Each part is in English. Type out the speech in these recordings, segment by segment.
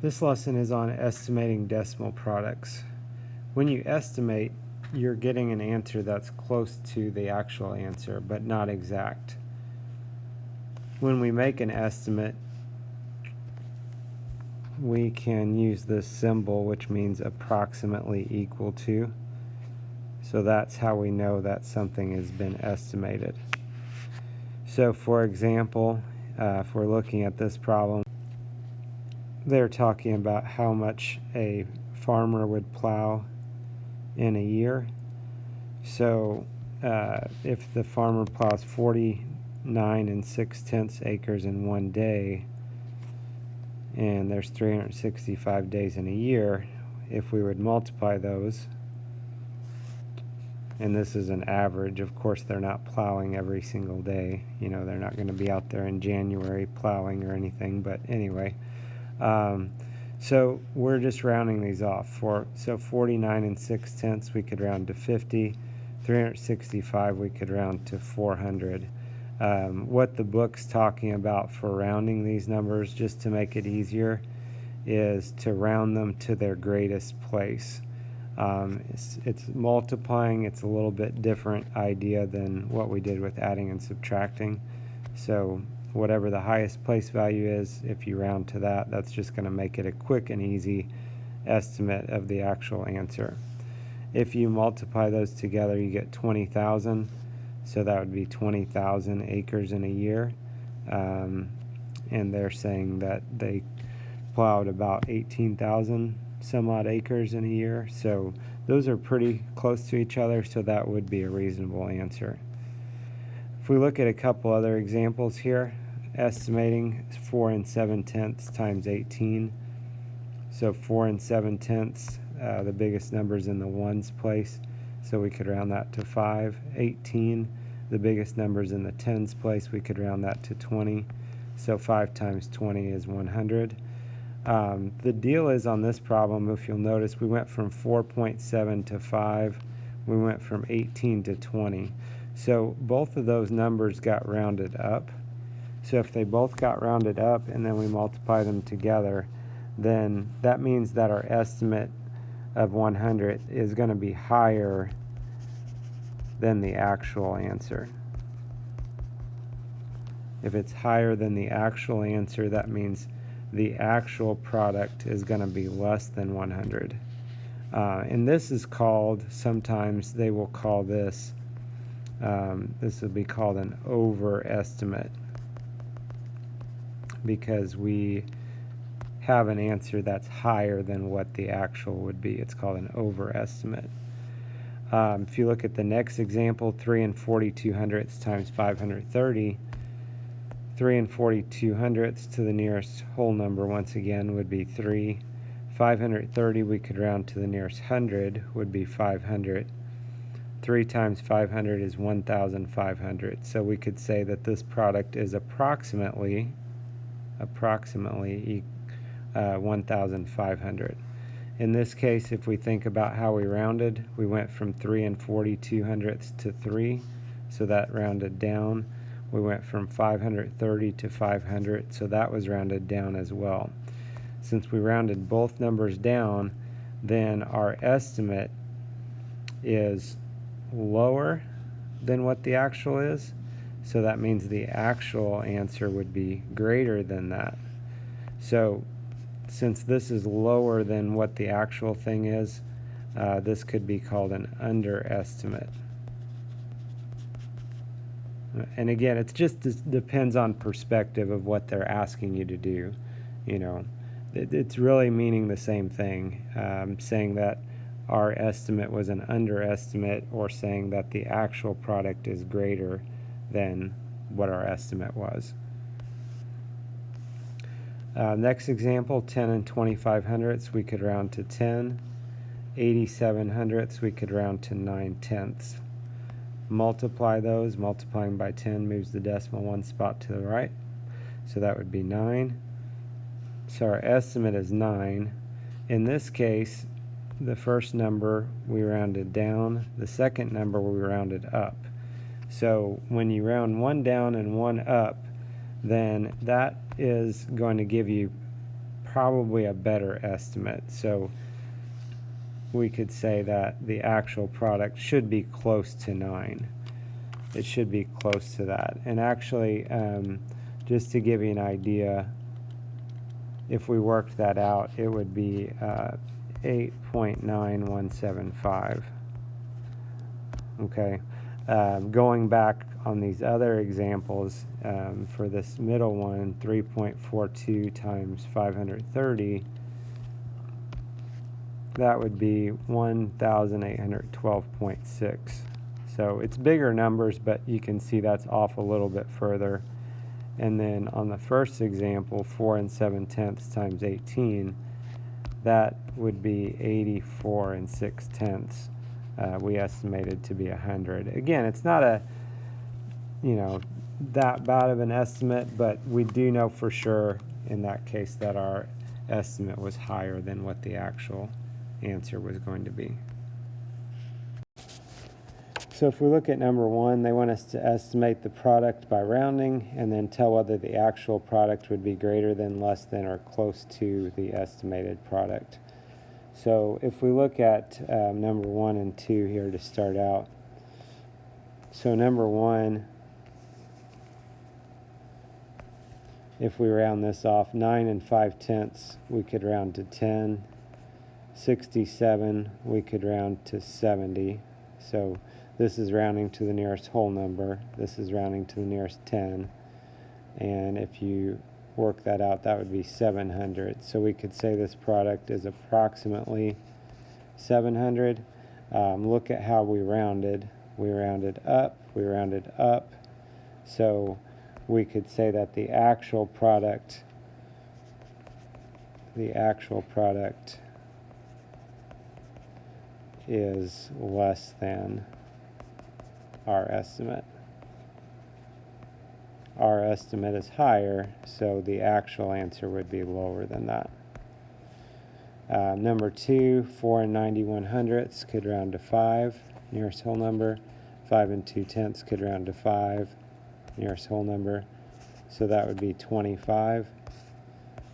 This lesson is on estimating decimal products. When you estimate, you're getting an answer that's close to the actual answer, but not exact. When we make an estimate, we can use this symbol, which means approximately equal to. So that's how we know that something has been estimated. So for example, if we're looking at this problem, they're talking about how much a farmer would plow in a year. So if the farmer plows 49 6/10 acres in one day, and there's 365 days in a year, if we would multiply those, and this is an average, of course they're not plowing every single day, you know, they're not going to be out there in January plowing or anything, but anyway, so we're just rounding these off. So 49 6/10 we could round to 50, 365 we could round to 400. What the book's talking about for rounding these numbers, just to make it easier, is to round them to their greatest place. It's multiplying. It's a little bit different idea than what we did with adding and subtracting. So whatever the highest place value is, if you round to that, that's just going to make it a quick and easy estimate of the actual answer. If you multiply those together, you get 20,000. So that would be 20,000 acres in a year. And they're saying that they plowed about 18,000 some odd acres in a year. So those are pretty close to each other, so that would be a reasonable answer. If we look at a couple other examples here, estimating 4 7/10 times 18. So 4 7/10, the biggest number's in the ones place, so we could round that to 5. 18, the biggest number's in the tens place, we could round that to 20. So 5 times 20 is 100. The deal is on this problem, if you'll notice, we went from 4.7 to 5. We went from 18 to 20. So both of those numbers got rounded up. So if they both got rounded up and then we multiply them together, then that means that our estimate of 100 is going to be higher than the actual answer. If it's higher than the actual answer, that means the actual product is going to be less than 100. And this is called, sometimes they will call this, this would be called an overestimate, because we have an answer that's higher than what the actual would be. It's called an overestimate. If you look at the next example, 3 42/100 times 530, 3 42/100 to the nearest whole number, once again, would be 3. 530 we could round to the nearest hundred, would be 500. 3 times 500 is 1,500. So we could say that this product is approximately 1,500. In this case, if we think about how we rounded, we went from 3 42/100 to 3, so that rounded down. We went from 530 to 500, so that was rounded down as well. Since we rounded both numbers down, then our estimate is lower than what the actual is, so that means the actual answer would be greater than that. So since this is lower than what the actual thing is, this could be called an underestimate. And again, it just depends on perspective of what they're asking you to do. You know, it's really meaning the same thing, saying that our estimate was an underestimate, or saying that the actual product is greater than what our estimate was. Next example, 10 25/100, we could round to 10. 87/100, we could round to 9/10. Multiply those. Multiplying by 10 moves the decimal one spot to the right, so that would be 9. So our estimate is 9. In this case, the first number we rounded down, the second number we rounded up. So when you round one down and one up, then that is going to give you probably a better estimate. So we could say that the actual product should be close to 9. It should be close to that. And actually, just to give you an idea, if we worked that out, it would be 8.9175. Okay. Going back on these other examples, for this middle one, 3.42 times 530, that would be 1,812.6. So it's bigger numbers, but you can see that's off a little bit further. And then on the first example, 4 7/10 times 18, that would be 84 6/10. We estimated to be 100. Again, it's not a, that bad of an estimate, but we do know for sure in that case that our estimate was higher than what the actual answer was going to be. So if we look at number 1, they want us to estimate the product by rounding and then tell whether the actual product would be greater than, less than, or close to the estimated product. So if we look at number 1 and 2 here to start out. So number 1, if we round this off, 9 5/10, we could round to 10. 67, we could round to 70. So this is rounding to the nearest whole number. This is rounding to the nearest 10. And if you work that out, that would be 700. So we could say this product is approximately 700. Look at how we rounded. We rounded up. We rounded up. So we could say that the actual product is less than our estimate. Our estimate is higher, so the actual answer would be lower than that. Number 2, 4 91/100 could round to 5, nearest whole number. 5 2/10 could round to 5, nearest whole number. So that would be 25.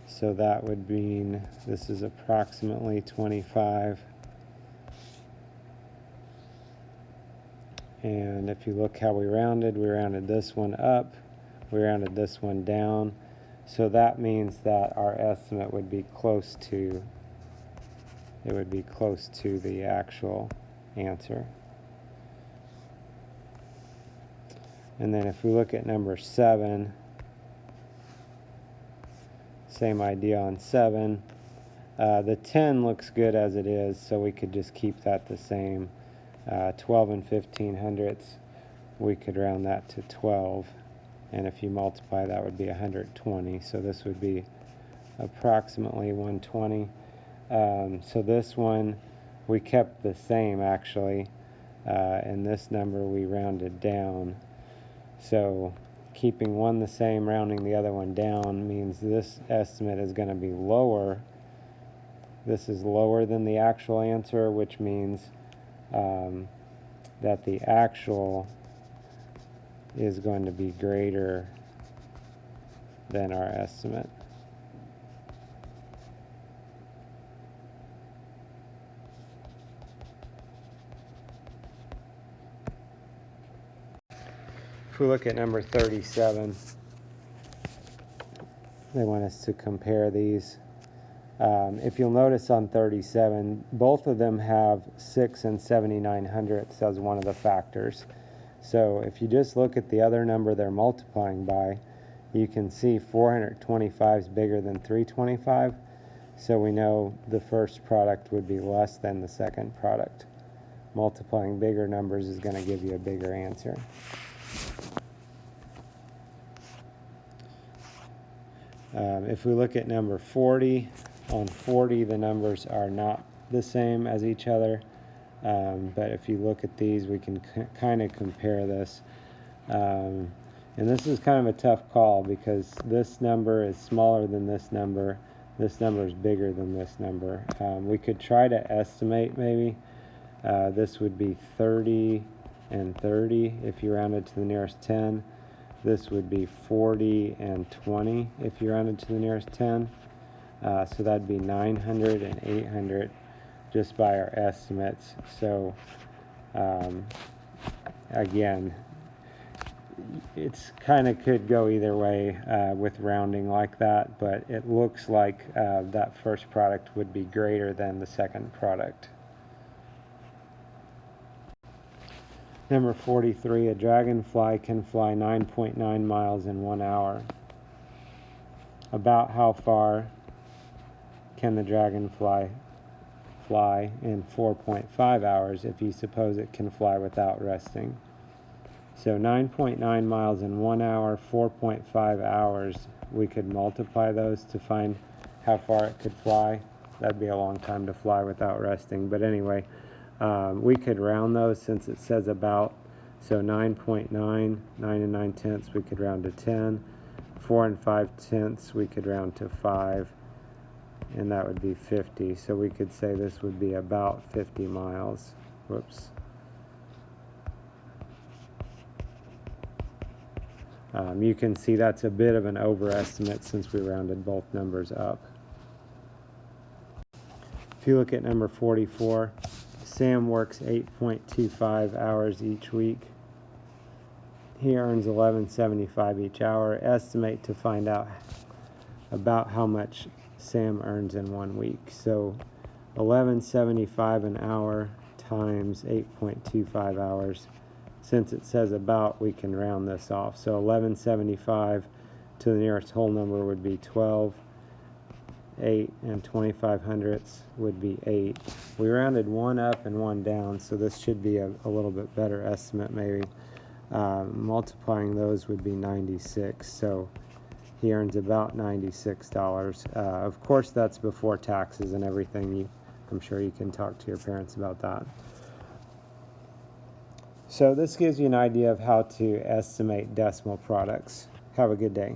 So that would mean this is approximately 25. And if you look how we rounded this one up, we rounded this one down. So that means that our estimate would be close to, the actual answer. And then if we look at number 7, same idea on 7. The 10 looks good as it is, so we could just keep that the same. 12 15/100, we could round that to 12, and if you multiply, that would be 120. So this would be approximately 120. So this one we kept the same actually, and this number we rounded down. So keeping one the same, rounding the other one down, means this estimate is going to be lower. This is lower than the actual answer, which means that the actual is going to be greater than our estimate. If we look at number 37, they want us to compare these. If you'll notice on 37, both of them have 6 79/100 as one of the factors. So if you just look at the other number they're multiplying by, you can see 425 is bigger than 325. So we know the first product would be less than the second product. Multiplying bigger numbers is going to give you a bigger answer. If we look at number 40, on 40 the numbers are not the same as each other, but if you look at these, we can kind of compare this. And this is kind of a tough call because this number is smaller than this number is bigger than this number. We could try to estimate maybe. This would be 30 and 30 if you rounded to the nearest 10. This would be 40 and 20 if you rounded to the nearest 10. So that'd be 900 and 800 just by our estimates. So again, it's kind of could go either way with rounding like that, but it looks like that first product would be greater than the second product. Number 43, a dragonfly can fly 9.9 miles in 1 hour. About how far can the dragonfly fly in 4.5 hours if you suppose it can fly without resting? So 9.9 miles in 1 hour, 4.5 hours, we could multiply those to find how far it could fly. That'd be a long time to fly without resting. But anyway, we could round those since it says about. So 9.9, 9 and 9 tenths, we could round to 10. 4 and 5 tenths, we could round to 5. And that would be 50. So we could say this would be about 50 miles. Whoops. You can see that's a bit of an overestimate since we rounded both numbers up. If you look at number 44, Sam works 8.25 hours each week. He earns $11.75 each hour. Estimate to find out about how much Sam earns in 1 week. So $11.75 an hour times 8.25 hours. Since it says about, we can round this off. So $11.75 to the nearest whole number would be 12. 8 and 25 hundredths would be 8. We rounded one up and one down, so this should be a little bit better estimate maybe. Multiplying those would be 96. So he earns about $96. Of course, that's before taxes and everything. I'm sure you can talk to your parents about that. So this gives you an idea of how to estimate decimal products. Have a good day.